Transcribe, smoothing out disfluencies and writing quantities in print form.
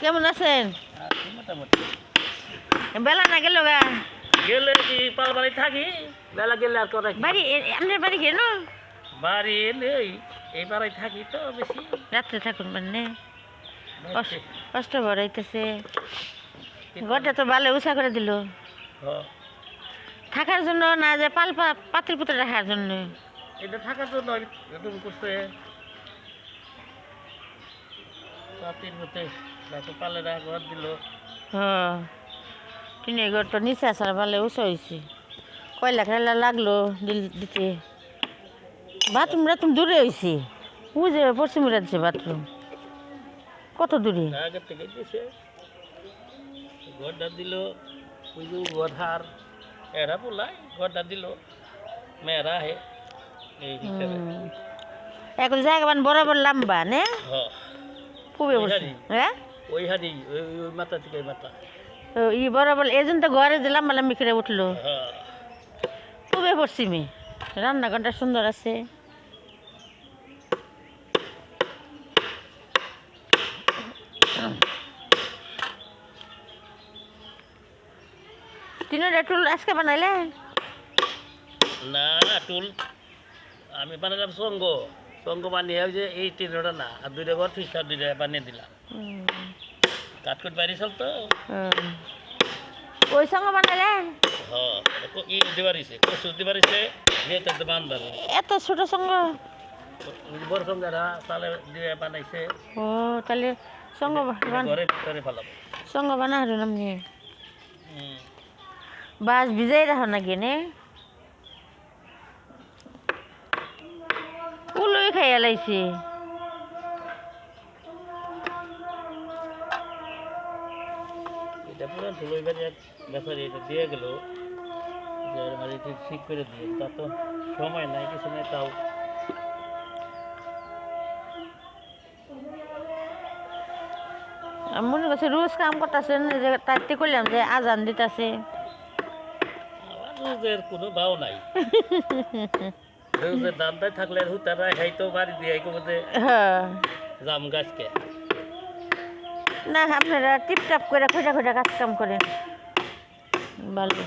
কেমন আছেন? মোটামুটি বেলা না গেল গা গেলে কি পালবাড়ি থাকি, বেলা গেলে আর করে বাড়ি আপনার বাড়ি কেন? বাড়ি এলে এই পাড়ায় থাকি তো বেশি। রাত্রে থাকুন মানে কষ্ট বড়াইতেছে। ঘরটা তো ভালো উঁচা করে দিল থাকার জন্য, না যে পাতির পুত্র রাখার জন্য। এটা থাকার জন্য এরকম করছে পাতির মতে পালেরা ঘর দিল। টিনের ঘর তো নিচে আসার ভালো উঁচা হয়েছে। কয়লা খেলা লাগলো দিতে। বাথরুম দূরে হয়েছে, ওই যে পশ্চিম রাজ্যে বাথরুম কত দূরে। আগের থেকে দিছে ঘরটা দিল, ওই যে ঘর হার এরা বলাই ঘরটা দিল মেয়েরা হে এই হিসাবে। এখন জায়গা বরাবর লম্বা নে খুবই হ্যাঁ ওই হারি ওই মাথা থেকে ওই মাথা ই বরাবর এই জন্য তো ঘরে যে লম্বা লম্বি করে উঠলো। খুবই পশ্চিমে রান্নাঘরটা সুন্দর আছে। তিনটা টুল আজকে বানাইলেন? না টুল আমি বানালাম সঙ্গ বানিয়ে ওই যে এই তিনটা না আর দুইটা ঘর ফিসার দুইটা বানিয়ে দিলাম। কাঠকুট বাইরে চল তো ওই সঙ্গে বানাইলেন? হ্যাঁ ই দিবারিছে কচু দিবারিছে তো বান্ধার এত ছোট সঙ্গ বড় সঙ্গেরা তাহলে দিয়ে বানাইছে। ও তাহলে সঙ্গ ঘরে ভিতরে ফেলাম সঙ্গ বানা হলো নামনি বাস ভিজাই রাখো না গেনে উলই খাইয়া লাইছে। এটা পুরো ধুলোই বাড়ি এক ব্যাপারে এটা দিয়ে গেল যে বাড়িতে ঠিক করে দিয়ে, তা তো সময় নাই কিছু নেই। তাও মনে করছে রোজ কাম করতেছেন, যে তাইতে করলাম যে আজান দিতেছে। আমার রোজের কোনো ভাও নাই। রোজের দান্দায় থাকলে হুতারা খাইতো বাড়ি দিয়ে যে জাম গাছকে না আপনারা টিপটাপ করে খোঁজা খোঁজা কাজ কাম করেন ভালো।